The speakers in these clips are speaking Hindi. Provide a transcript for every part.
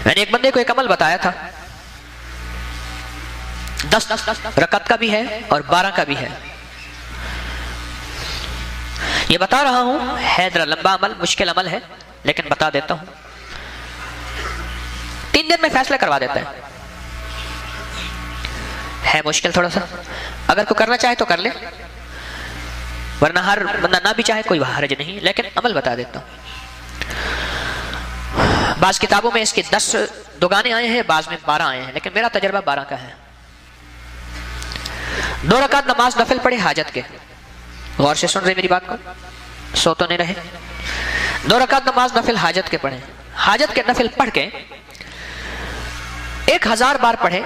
मैंने एक बंदे को एक अमल बताया था, 10 रकत का भी है और 12 का भी है। ये बता रहा हूं, है जरा लंबा अमल, मुश्किल अमल है, लेकिन बता देता हूं। 3 दिन में फैसला करवा देता है मुश्किल थोड़ा सा, अगर कोई करना चाहे तो कर ले, वरना हर बंदा ना भी चाहे कोई हर्ज नहीं, लेकिन अमल बता देता हूं। बाज किताबों में इसके 10 दुगाने आए हैं, बाज में 12 आए हैं, लेकिन मेरा तजर्बा 12 का है। 2 रकात नमाज नफिल पढ़े हाजत के, गौर से सुन रहे मेरी बात को, सो तो नहीं रहे। 2 रकात नमाज नफिल हाजत के पढ़े, हाजत के नफिल पढ़ के 1000 बार पढ़े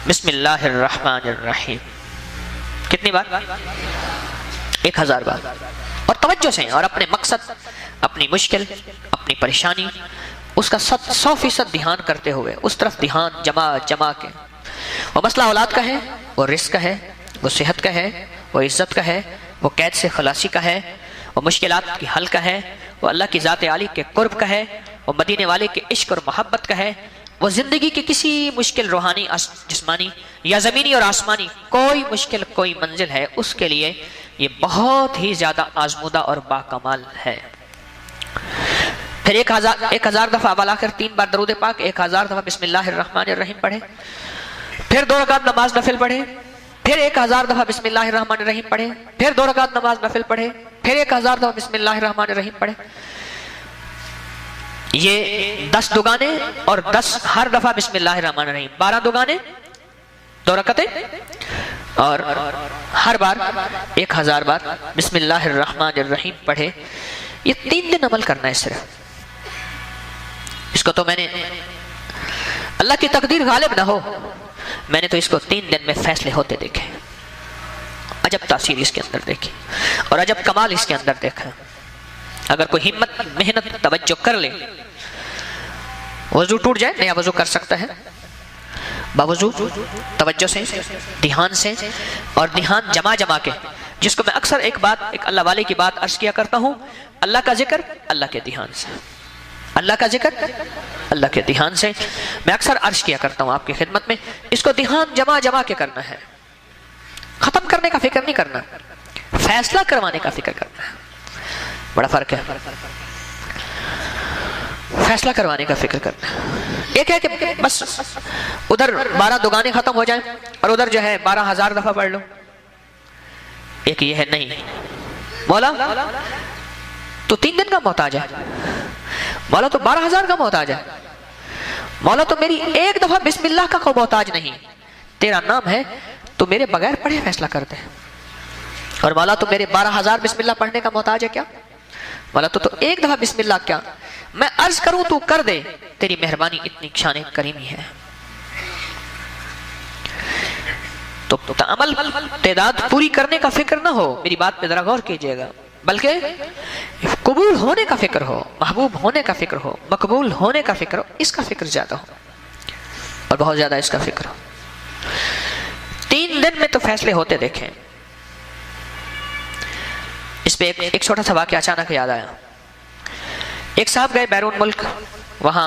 बिस्मिल्लाहिर्रहमानिर्रहीम। कितनी बार? 1000 बार। और तवज्जो से, और अपने मकसद, अपनी मुश्किल, अपनी परेशानी, उसका 100% ध्यान करते हुए उस तरफ ध्यान जमा के। वो मसला औलाद का है, वो रिस्क का है, वो सेहत का है, वो इज्जत का है, वो कैद से खलासी का है, वो मुश्किलात की हल का है, वो अल्लाह की ज़ात आली के कुर्ब का है, वो मदीने वाले के इश्क और मोहब्बत का है, वो जिंदगी की किसी मुश्किल रूहानी, जिस्मानी या ज़मीनी और आसमानी कोई मुश्किल, कोई मंजिल है, उसके लिए ये बहुत ही ज़्यादा आजमूदा और बाकमाल है। फिर 1000 दफ़ा अवला कर 3 बार दरूद पाक, 1000 दफ़ा बिस्मिल्लाहिर्रहमानिर्रहीम पढ़े, फिर 2 रकात नमाज नफिल पढ़े, फिर 1000 दफ़ा बिस्मिल्लाहिर्रहमानिर्रहीम पढ़े, फिर 2 रकात नमाज नफिल पढ़े, फिर 1000 दफ़ा बिस्मिल्लाहिर्रहमानिर्रहीम पढ़े। ये 10 दुगाने और 10 हर दफ़ा बिस्मिल्लाहिर्रहमानिर्रहीम, 12 दुगाने, 2 रकतें, और हर बार 1000 बार बिस्मिल्लाहिर्रहमानिर्रहीम पढ़े। ये 3 दिन अमल करना है सिर्फ। इसको तो मैंने, अल्लाह की तकदीर गालिब ना हो, मैंने तो इसको 3 दिन में फैसले होते देखे, अजब तासीर इसके अंदर देखी और अजब कमाल इसके अंदर देखा। अगर कोई हिम्मत, मेहनत, तवज्जो कर ले, वजू टूट जाए, नया वजू कर सकता है, बावजू तवज्जो से, ध्यान से, और ध्यान जमा के, जिसको मैं अक्सर एक अल्लाह वाले की बात अर्ज किया करता हूँ, अल्लाह का जिक्र अल्लाह के ध्यान से, अल्लाह का जिक्र अल्लाह के ध्यान से, मैं अक्सर अर्ज किया करता हूँ आपकी खिदमत में। इसको ध्यान जमा के करना है, खत्म करने का फिक्र नहीं करना, फैसला करवाने का फिक्र करना है। बड़ा फर्क है, फैसला करवाने का फिक्र करना। एक है कि बस उधर 12 दुगाने खत्म हो जाएं और उधर जो है 12000 दफा पढ़ लो। एक ये है, नहीं मौला तो 3 दिन का मोहताज है, मौला तो 12000 का मोहताज है, मौला तो मेरी एक दफा बिस्मिल्लाह का कोई मोहताज नहीं, तेरा नाम है तो मेरे बगैर पढ़े फैसला करते हैं। और मौला तो मेरे 12000 बिस्मिल्लाह पढ़ने का मोहताज है क्या? मौला तो एक दफा बिस्मिल्लाह क्या, मैं अर्ज करूं तू कर दे, तेरी मेहरबानी इतनी शान करीमी है। तो अमल तादाद पूरी करने का फिक्र ना हो, मेरी बात पे जरा गौर कीजिएगा, बल्कि कबूल होने का फिक्र हो, महबूब होने का फिक्र हो, मकबूल होने का फिक्र हो, इसका फिक्र ज्यादा हो, और बहुत ज्यादा इसका फिक्र हो। 3 दिन में तो फैसले होते देखें। इस पे एक छोटा सा वाक़या अचानक याद आया। एक साहब गए बैरून मुल्क, वहां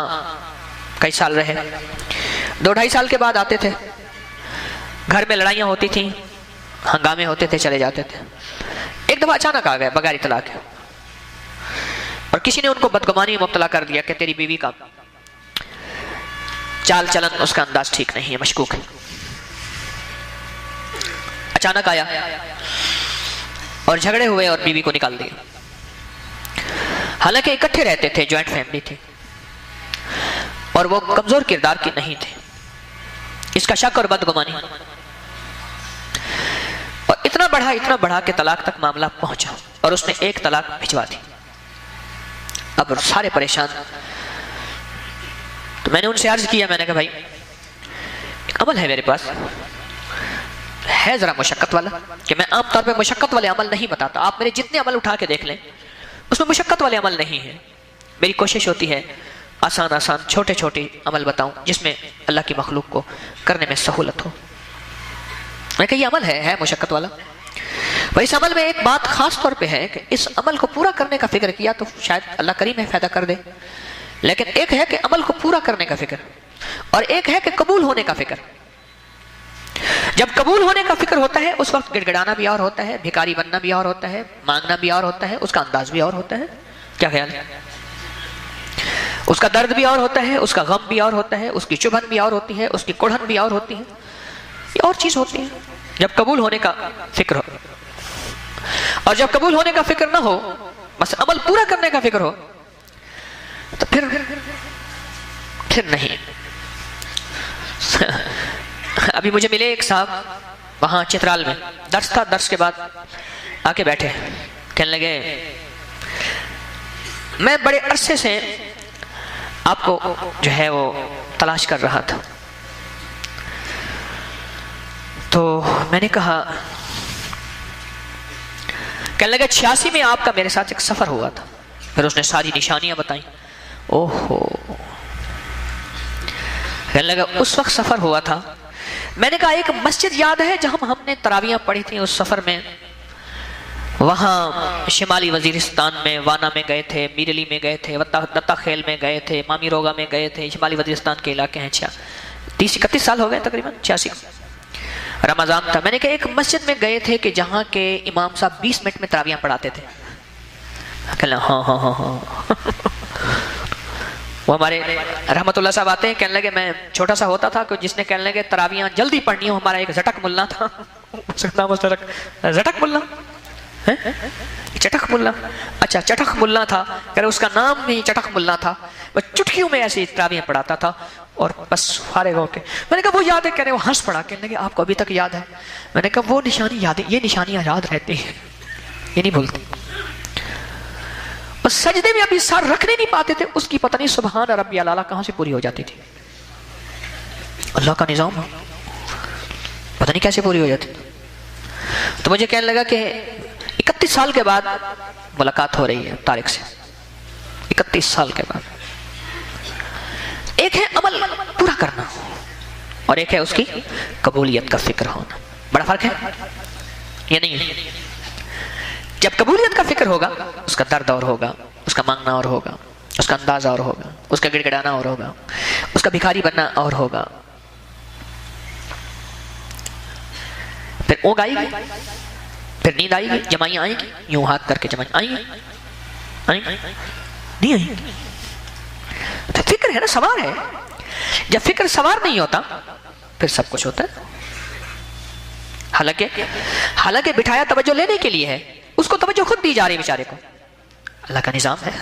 कई साल रहे, 2-2.5 साल के बाद आते थे, घर में लड़ाइयां होती थी, हंगामे होते थे, चले जाते थे। एक दफा अचानक आ गए बगैर इतला के, और किसी ने उनको बदगुमानी में मुब्तला कर दिया कि तेरी बीवी का चाल चलन, उसका अंदाज ठीक नहीं है, मशकूक है। अचानक आया और झगड़े हुए और बीवी को निकाल दिया। हालांकि इकट्ठे रहते थे, ज्वाइंट फैमिली थी, और वो कमजोर किरदार की नहीं थे, इसका शक और बदगुमानी, और इतना बढ़ा के तलाक तक मामला पहुंचा, और उसने 1 तलाक भिजवा दी। अब सारे परेशान। तो मैंने उनसे अर्ज किया, मैंने कहा भाई एक अमल है मेरे पास, है जरा मुशक्कत वाला, कि मैं आमतौर पे मुशक्कत वाले अमल नहीं बताता, आप मेरे जितने अमल उठा के देख लें उसमें मुशक्कत वाले अमल नहीं है। मेरी कोशिश होती है आसान छोटे छोटे अमल बताऊं, जिसमें अल्लाह की मखलूक को करने में सहूलत हो। मैं कहा ये अमल है मुशक्कत वाला। वही इस अमल में एक बात खास तौर पे है कि इस अमल को पूरा करने का फिक्र किया तो शायद अल्लाह करीम है फायदा कर दे, लेकिन एक है कि अमल को पूरा करने का फिक्र, और एक है कि कबूल होने का फिक्र। जब कबूल होने का फिक्र होता है उस वक्त गिड़गिड़ाना भी और होता है, भिखारी बनना भी और होता है, मांगना भी और होता है, उसका अंदाज भी और होता है। क्या ख्याल है? उसका दर्द भी और होता है, उसका गम भी और होता है, उसकी चुभन भी और होती है, उसकी कुढ़न भी और होती है, ये और चीज होती है जब कबूल होने का फिक्र हो। और जब कबूल होने का फिक्र ना हो, बस अमल पूरा करने का फिक्र हो, तो फिर नहीं। अभी मुझे मिले एक साहब वहां चित्राल में, दर्स था, दर्स के बाद आके बैठे, कहने लगे मैं बड़े अरसे से आपको जो है वो तलाश कर रहा था। तो मैंने कहा, कहने लगे 86 में आपका मेरे साथ एक सफर हुआ था। फिर उसने सारी निशानियां बताई। ओहो, कहने लगा उस वक्त सफर हुआ था। मैंने कहा एक मस्जिद याद है जहां हमने तरावियां पढ़ी थी उस सफर में? वहां शिमाली वजीरिस्तान में वाना में गए थे, मीरली में गए थे, दत्ता खेल में गए थे, मामी रोगा में गए थे। शिमाली वजीरिस्तान के इलाके हैं। 30-31 साल हो गए तकरीबन, 86 रमजान था। मैंने कहा एक मस्जिद में गए थे कि जहां के इमाम साहब 20 मिनट में तरावियां पढ़ाते थे। कहना हाँ हाँ हाँ हाँ। वो हमारे रहमतुल्लाह साहब आते हैं, कहने लगे मैं छोटा सा होता था कि जिसने कहने लगे तरावियां जल्दी पढ़नी हो, हमारा एक झटक मुल्ला था। झटक मुल्ला है, चटक मुल्ला, अच्छा चटक मुल्ला था, कह रहे उसका नाम भी चटक मुल्ला था। वह चुटकियों में ऐसी तरावियां पढ़ाता था और बस फारिग होके। मैंने कहा वो याद है? कह रहे वो हंस पड़ा, कहने लगे आपको अभी तक याद है? मैंने कहा वो निशानी याद है, ये निशानियां याद रहती हैं, ये नहीं भूलती। बस सजदे में अभी सर रखने नहीं पाते थे, उसकी पता नहीं सुभान रब्बी आला कहां से पूरी हो जाती थी। अल्लाह का निजाम पता नहीं कैसे पूरी हो जाती। तो मुझे कहने लगा कि 31 साल के बाद मुलाकात हो रही है तारिक से, 31 साल के बाद। एक है अमल पूरा करना और एक है उसकी कबूलियत का फिक्र होना। बड़ा फर्क है ये नहीं है? जब कबूलियत का फिक्र होगा उसका दर्द और होगा, उसका मांगना और होगा, उसका अंदाजा और होगा, उसका गिड़गिड़ाना और होगा, उसका भिखारी बनना और होगा। फिर ऊँग आएगी, फिर नींद आएगी, जमाइयां आएंगी, यूं हाथ करके जमाई आएंगी, नहीं आएंगी। तो फिक्र है ना, सवार है। जब फिक्र सवार नहीं होता फिर सब कुछ होता है। हालांकि बिठाया तवज्जो लेने के लिए है, उसको तवज्जो खुद दी जा रही बेचारे को। अल्लाह का निजाम है।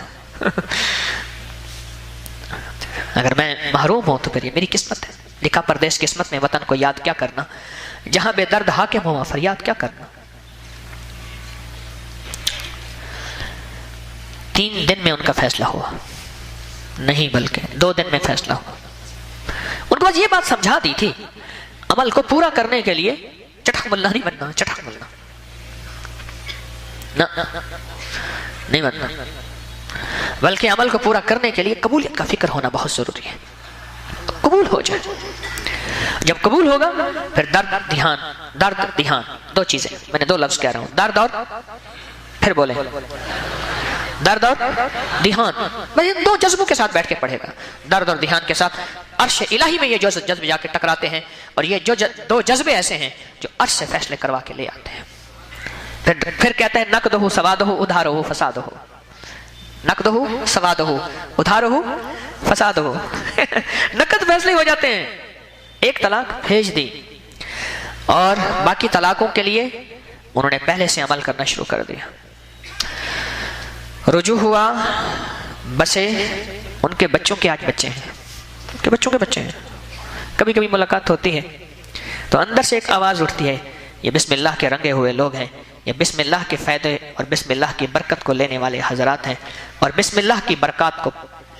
अगर मैं महरूम हूं तो फिर ये मेरी किस्मत है। लिखा परदेश किस्मत में, वतन को याद क्या करना, जहां बेदर्द हाकिम हुआ फरियाद क्या करना। 3 दिन में उनका फैसला हुआ, नहीं बल्कि 2 दिन में फैसला हुआ। उनको बस ये बात समझा दी थी, अमल को पूरा करने के लिए चटक मुल्ला नहीं बनना, चटक मुल्ला ना, नहीं बनना, बल्कि अमल को पूरा करने के लिए कबूलियत का फिक्र होना बहुत जरूरी है। कबूल हो जाए, जब कबूल होगा फिर दर्द ध्यान, दर्द ध्यान, 2 चीजें। मैंने 2 लफ्ज कह रहा हूं, दर्द और, फिर बोले दर्द और ध्यान। मैं इन 2 जज्बों के साथ बैठ के पढ़ेगा, दर्द और ध्यान के साथ। अर्श इलाही में ये जो जज्बे जाके टकराते हैं, और ये जो 2 जज्बे ऐसे हैं जो अर्श से फैसले करवा के ले आते हैं। फिर कहते हैं नकदहु सवादहु उधारहु फसादहु, नकदहु सवादहु उधारहु फसादहु। नकद फैसले हो जाते हैं। एक तलाक भेज दी और बाकी तलाकों के लिए उन्होंने पहले से अमल करना शुरू कर दिया। रुजू हुआ, बसे, उनके बच्चों के आज बच्चे हैं, उनके बच्चों के बच्चे हैं। कभी कभी मुलाकात होती है तो अंदर से एक आवाज उठती है, ये बिस्मिल्लाह के रंगे हुए लोग हैं, ये बिस्मिल्लाह के फायदे और बिस्मिल्लाह की बरकत को लेने वाले हजरात हैं, और बिस्मिल्लाह की बरकत को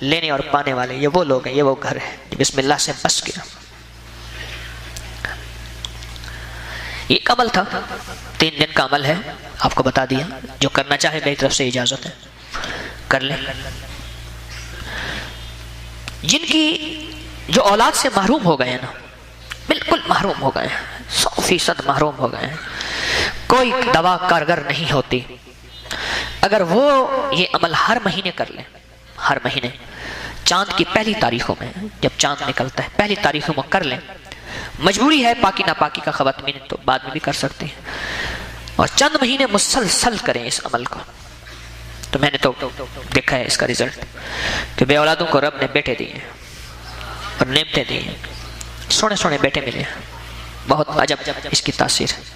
लेने और पाने वाले ये वो लोग हैं, ये वो घर है बिस्मिल्लाह से बस गया। ये एक अमल था, 3 दिन का अमल है, आपको बता दिया। जो करना चाहे मेरी तरफ से इजाजत है, कर ले। जिनकी जो औलाद से महरूम हो गए हैं ना, बिल्कुल महरूम हो गए हैं, 100% महरूम हो गए हैं, कोई दवा कारगर नहीं होती, अगर वो ये अमल हर महीने कर लें, हर महीने चांद की पहली तारीखों में, जब चांद निकलता है पहली तारीखों में कर लें। मजबूरी है, पाकी नापाकी का खवातीन तो बाद में भी कर सकते हैं, और चंद महीने मुसलसल करें इस अमल को। तो मैंने तो देखा है इसका रिजल्ट कि बे औलादों को रब ने बेटे दिए और नेमतें दी, सोने सोने बेटे मिले। बहुत अजब इसकी तासीर है।